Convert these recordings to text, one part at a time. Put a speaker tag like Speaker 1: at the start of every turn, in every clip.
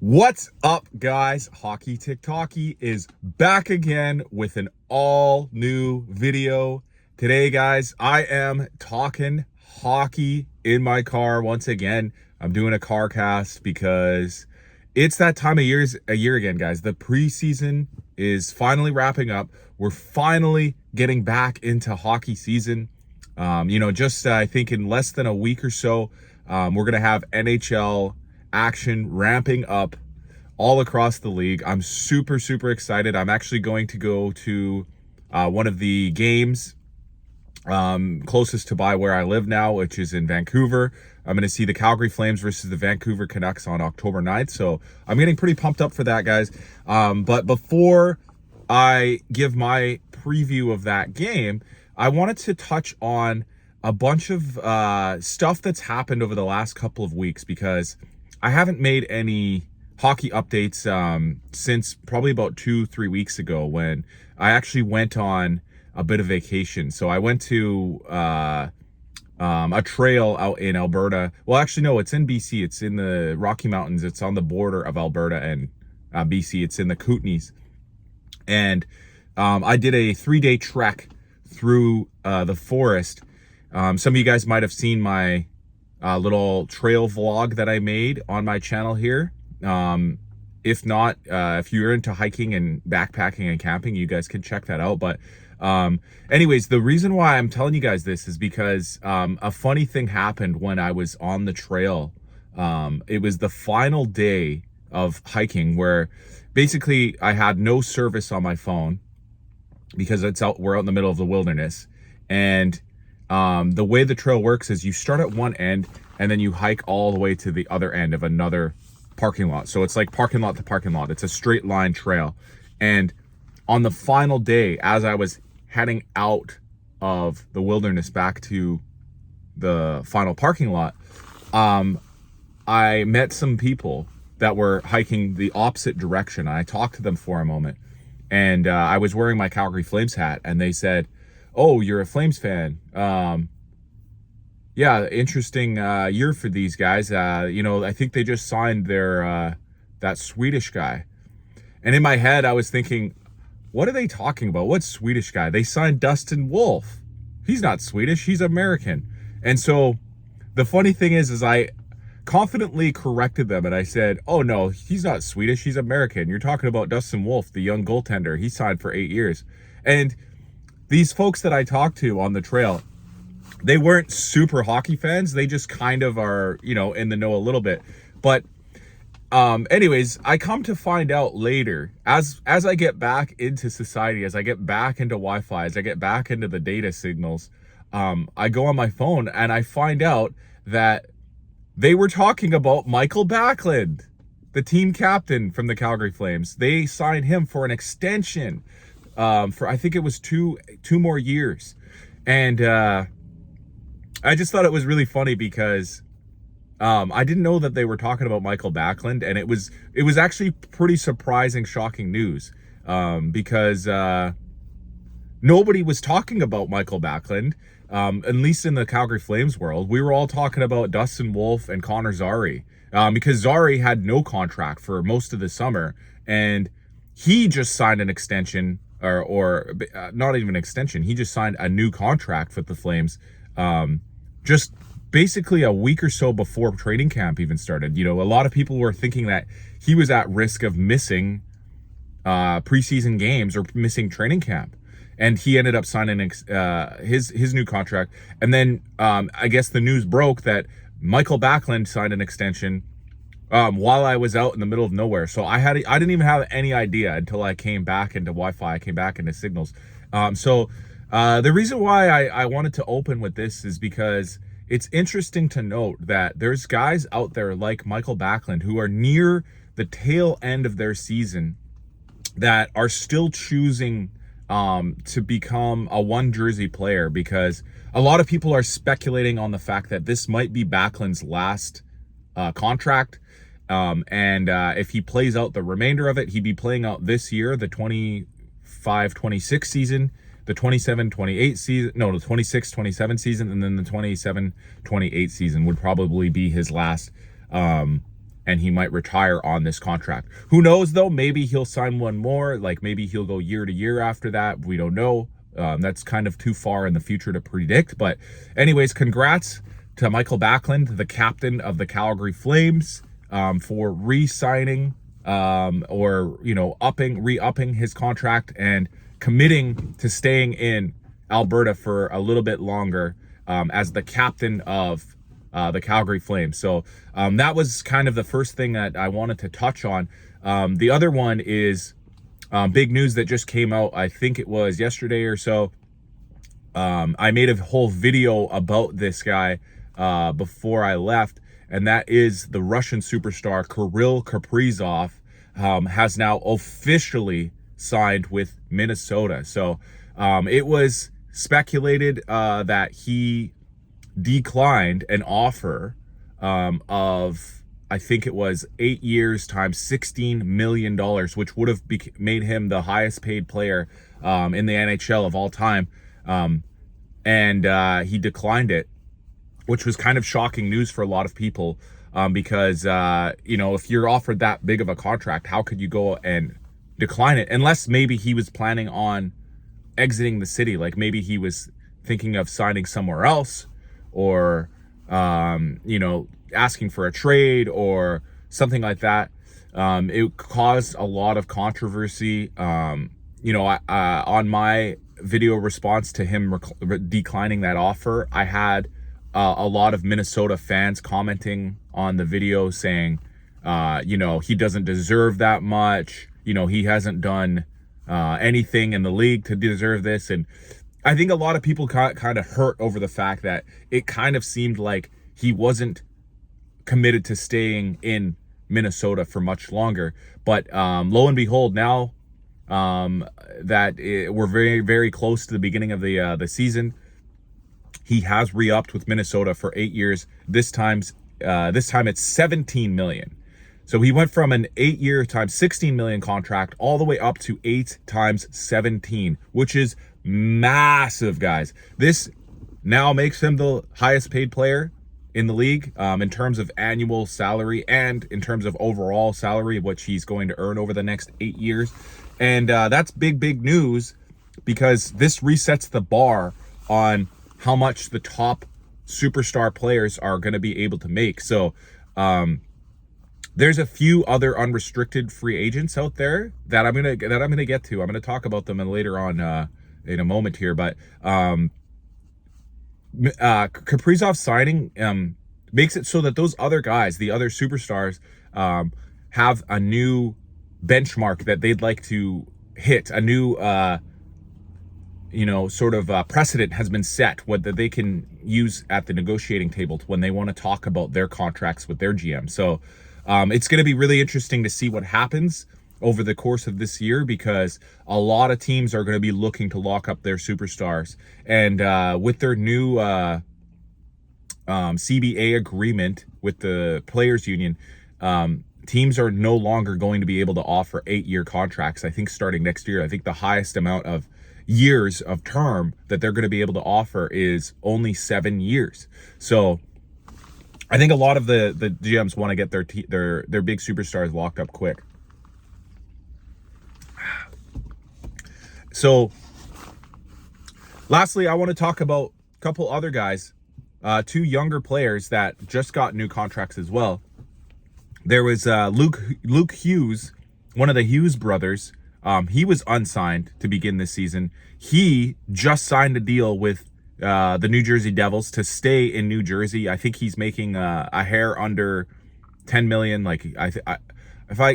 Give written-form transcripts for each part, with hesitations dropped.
Speaker 1: What's up, guys? Hockey TikToky is back again with an all new video. Today, guys, I am talking hockey in my car once again. I'm doing a car cast because it's that time of year again, guys. The preseason is finally wrapping up. We're finally getting back into hockey season. I think in less than a week or so, we're going to have NHL action ramping up all across the league. I'm super excited. I'm actually going to go to one of the games closest to by where I live now, which is in Vancouver. I'm going to see the Calgary Flames versus the Vancouver Canucks on October 9th. So I'm getting pretty pumped up for that, guys. But before I give my preview of that game, I wanted to touch on a bunch of stuff that's happened over the last couple of weeks, because I haven't made any hockey updates since probably about 2-3 weeks ago, when I actually went on a bit of vacation. So I went to a trail out in Alberta. Well, actually, no, it's in BC. It's in the Rocky Mountains. It's on the border of Alberta and BC. It's in the Kootenays. And I did a 3-day trek through the forest. Some of you guys might have seen my little trail vlog that I made on my channel here. If not, if you're into hiking and backpacking and camping, you guys can check that out. But anyways, the reason why I'm telling you guys this is because a funny thing happened when I was on the trail. It was the final day of hiking, where basically I had no service on my phone because we're out in the middle of the wilderness. And the way the trail works is you start at one end and then you hike all the way to the other end of another parking lot. So it's like parking lot to parking lot. It's a straight line trail. And on the final day, as I was heading out of the wilderness back to the final parking lot, I met some people that were hiking the opposite direction. I talked to them for a moment, and I was wearing my Calgary Flames hat, and they said, "Oh, you're a Flames fan. Yeah, interesting year for these guys. I think they just signed their that Swedish guy." And in my head, I was thinking, what are they talking about? What Swedish guy? They signed Dustin Wolf. He's not Swedish, he's American. And so the funny thing is I confidently corrected them, and I said, "Oh no, he's not Swedish, he's American. You're talking about Dustin Wolf, the young goaltender. He signed for 8 years." And these folks that I talked to on the trail, they weren't super hockey fans. They just kind of are, in the know a little bit. But anyways, I come to find out later, as I get back into society, as I get back into Wi-Fi, as I get back into the data signals, I go on my phone and I find out that they were talking about Michael Backlund, the team captain from the Calgary Flames. They signed him for an extension for, I think it was two more years. And I just thought it was really funny because I didn't know that they were talking about Michael Backlund, and it was actually pretty surprising, shocking news, because nobody was talking about Michael Backlund, at least in the Calgary Flames world. We were all talking about Dustin Wolf and Connor Zary, because Zary had no contract for most of the summer, and he just signed an extension, or not even an extension. He just signed a new contract with the Flames, just basically a week or so before training camp even started. A lot of people were thinking that he was at risk of missing preseason games or missing training camp, and he ended up signing his new contract. And then I guess the news broke that Michael Backlund signed an extension while I was out in the middle of nowhere. So I didn't even have any idea until I came back into Wi-Fi. I came back into signals. The reason why I wanted to open with this is because it's interesting to note that there's guys out there like Michael Backlund who are near the tail end of their season that are still choosing to become a one jersey player, because a lot of people are speculating on the fact that this might be Backlund's last contract. If he plays out the remainder of it, he'd be playing out this year, the 25-26 season, the 27-28 season, no, the 26-27 season, and then the 27-28 season would probably be his last and he might retire on this contract. Who knows, though? Maybe he'll sign one more. Like, maybe he'll go year to year after that. We don't know. That's kind of too far in the future to predict. But anyways, congrats to Michael Backlund, the captain of the Calgary Flames, for re-signing or, you know, re-upping his contract and committing to staying in Alberta for a little bit longer as the captain of the Calgary Flames. So that was kind of the first thing that I wanted to touch on. The other one is big news that just came out. I think it was yesterday or so. I made a whole video about this guy before I left, and that is the Russian superstar Kirill Kaprizov has now officially signed with Minnesota. So it was speculated that he declined an offer of, I think it was 8 years times $16 million, which would have made him the highest paid player in the NHL of all time. And he declined it, which was kind of shocking news for a lot of people because, you know, if you're offered that big of a contract, how could you go and decline it? Unless maybe he was planning on exiting the city. Like maybe he was thinking of signing somewhere else, or, you know, asking for a trade or something like that. It caused a lot of controversy. You know, on my video response to him declining that offer, I had a lot of Minnesota fans commenting on the video saying, you know, he doesn't deserve that much. You know, he hasn't done anything in the league to deserve this. And I think a lot of people kind of hurt over the fact that it kind of seemed like he wasn't committed to staying in Minnesota for much longer. But lo and behold, now that we're very, very close to the beginning of the season, he has re-upped with Minnesota for 8 years. This time it's 17 million. So he went from an 8-year times 16 million contract all the way up to 8 times 17, which is massive, guys. This now makes him the highest paid player in the league in terms of annual salary and in terms of overall salary, which he's going to earn over the next 8 years. And that's big news, because this resets the bar on how much the top superstar players are going to be able to make. So there's a few other unrestricted free agents out there that I'm gonna get to. I'm gonna talk about them later on in a moment here. But Kaprizov signing makes it so that those other guys, the other superstars, have a new benchmark that they'd like to hit. A new you know, sort of precedent has been set, what that they can use at the negotiating table when they want to talk about their contracts with their GM. So it's going to be really interesting to see what happens over the course of this year, because a lot of teams are going to be looking to lock up their superstars. And with their new CBA agreement with the players union, teams are no longer going to be able to offer 8-year contracts. I think starting next year, I think the highest amount of years of term that they're going to be able to offer is only 7 years. So I think a lot of the GMs want to get their big superstars locked up quick. So lastly, I want to talk about a couple other guys, 2 younger players that just got new contracts as well. There was Luke Hughes, one of the Hughes brothers. He was unsigned to begin this season. He just signed a deal with the New Jersey Devils to stay in New Jersey. I think he's making a hair under 10 million. Like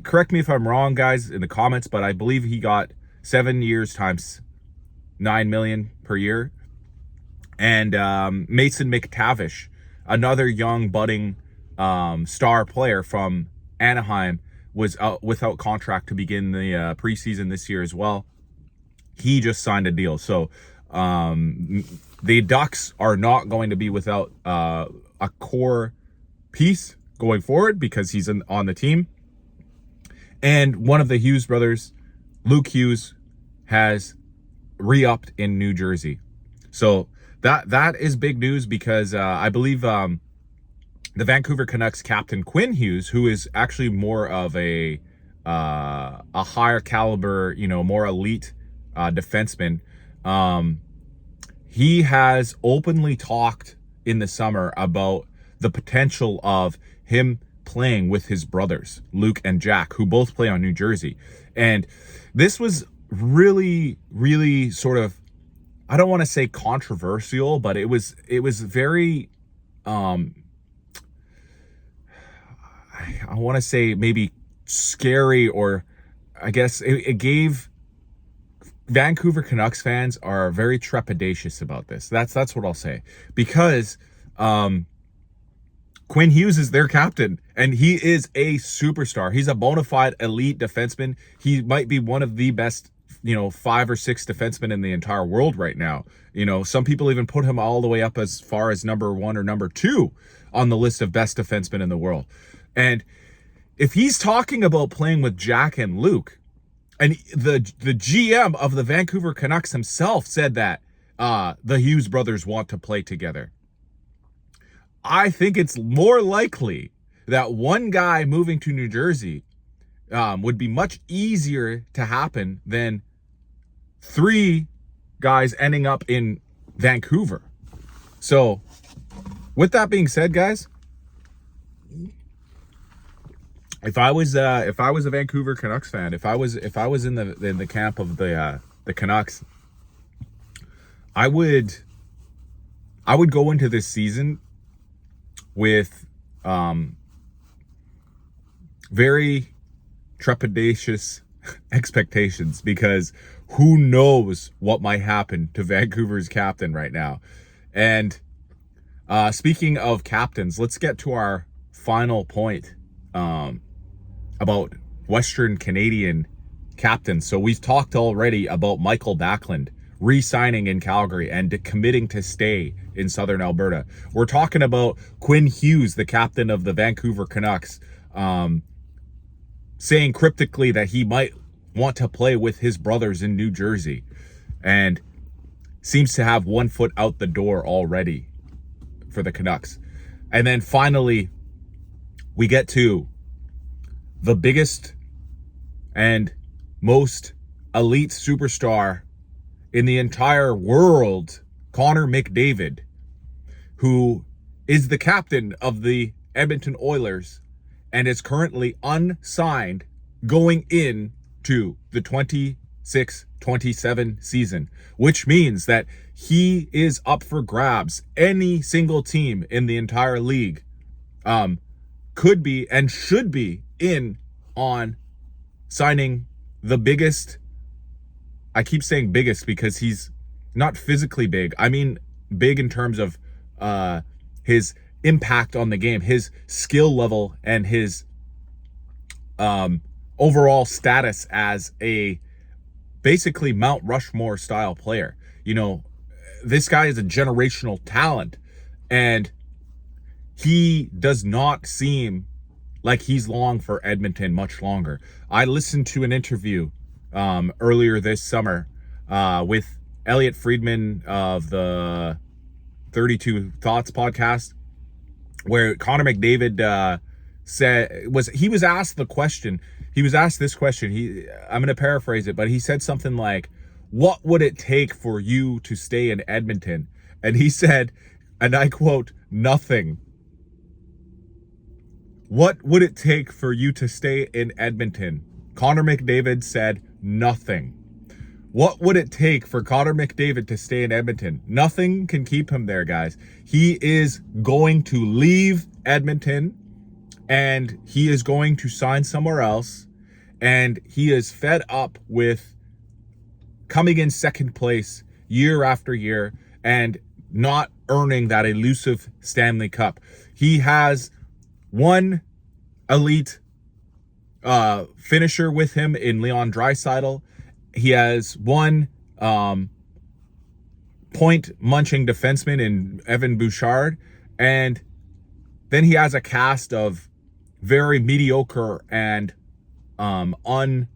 Speaker 1: correct me if I'm wrong, guys, in the comments, but I believe he got 7 years times 9 million per year. And Mason MacTavish, another young budding star player from Anaheim, was out without contract to begin the preseason this year as well. He just signed a deal. So the Ducks are not going to be without a core piece going forward, because he's on the team. And one of the Hughes brothers, Luke Hughes, has re-upped in New Jersey. So that is big news, because I believe the Vancouver Canucks captain Quinn Hughes, who is actually more of a higher caliber, more elite defenseman. He has openly talked in the summer about the potential of him playing with his brothers, Luke and Jack, who both play on New Jersey. And this was really, really sort of, I don't want to say controversial, but it was very, I want to say maybe scary, or I guess it gave Vancouver Canucks fans are very trepidatious about this. That's what I'll say, because Quinn Hughes is their captain, and he is a superstar. He's a bona fide elite defenseman. He might be one of the best, 5 or 6 defensemen in the entire world right now. Some people even put him all the way up as far as number 1 or number 2 on the list of best defensemen in the world. And if he's talking about playing with Jack and Luke, and the GM of the Vancouver Canucks himself said that the Hughes brothers want to play together, I think it's more likely that one guy moving to New Jersey would be much easier to happen than 3 guys ending up in Vancouver. So, with that being said, guys, if I was a Vancouver Canucks fan, if I was in the camp of the Canucks, I would go into this season with very trepidatious expectations, because who knows what might happen to Vancouver's captain right now. And speaking of captains, let's get to our final point about Western Canadian captains. So we've talked already about Michael Backlund re-signing in Calgary and committing to stay in Southern Alberta. We're talking about Quinn Hughes, the captain of the Vancouver Canucks, saying cryptically that he might want to play with his brothers in New Jersey, and seems to have one foot out the door already for the Canucks. And then finally, we get to the biggest and most elite superstar in the entire world, Connor McDavid, who is the captain of the Edmonton Oilers and is currently unsigned going into the 26-27 season, which means that he is up for grabs. Any single team in the entire league could be and should be in on signing the biggest. I keep saying biggest because he's not physically big. I mean big in terms of his impact on the game, his skill level, and his overall status as a basically Mount Rushmore style player. This guy is a generational talent, and he does not seem like he's long for Edmonton much longer. I listened to an interview earlier this summer with Elliot Friedman of the 32 Thoughts podcast, where Connor McDavid he was asked this question. I'm going to paraphrase it, but he said something like, "What would it take for you to stay in Edmonton?" And he said, and I quote, "Nothing." What would it take for you to stay in Edmonton? Connor McDavid said nothing. What would it take for Connor McDavid to stay in Edmonton? Nothing can keep him there, guys. He is going to leave Edmonton, and he is going to sign somewhere else, and he is fed up with coming in second place year after year and not earning that elusive Stanley Cup. He has one elite finisher with him in Leon Draisaitl. He has one point-munching defenseman in Evan Bouchard. And then he has a cast of very mediocre and unprepared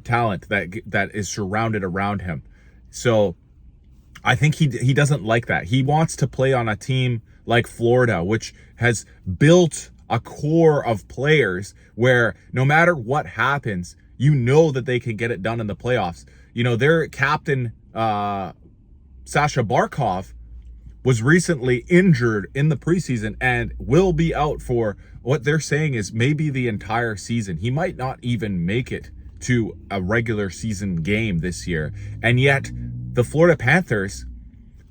Speaker 1: talent that is surrounded around him. So I think he doesn't like that. He wants to play on a team like Florida, which has built a core of players where no matter what happens, you know that they can get it done in the playoffs. You know, their captain, Sasha Barkov, was recently injured in the preseason and will be out for what they're saying is maybe the entire season. He might not even make it to a regular season game this year. And yet the Florida Panthers,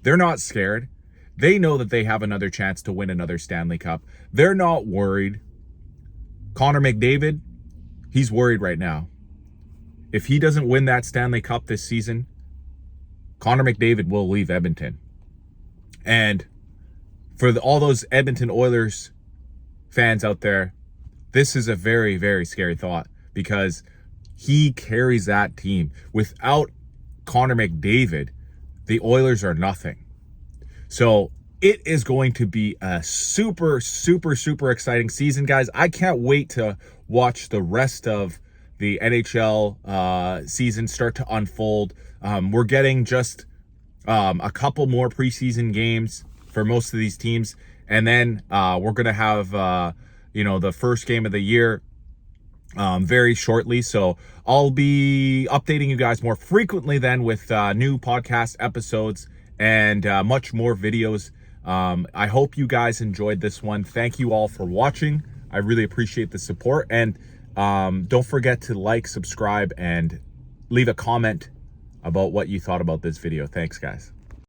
Speaker 1: they're not scared. They know that they have another chance to win another Stanley Cup. They're not worried. Connor McDavid, he's worried right now. If he doesn't win that Stanley Cup this season, Connor McDavid will leave Edmonton. And for all those Edmonton Oilers fans out there, this is a very, very scary thought because he carries that team. Without Connor McDavid, the Oilers are nothing. So it is going to be a super, super, super exciting season, guys. I can't wait to watch the rest of the NHL season start to unfold. We're getting just a couple more preseason games for most of these teams. And then we're going to have, the first game of the year very shortly. So I'll be updating you guys more frequently then with new podcast episodes and much more videos. I hope you guys enjoyed this one. Thank you all for watching. I really appreciate the support. And don't forget to like, subscribe, and leave a comment about what you thought about this video. Thanks, guys.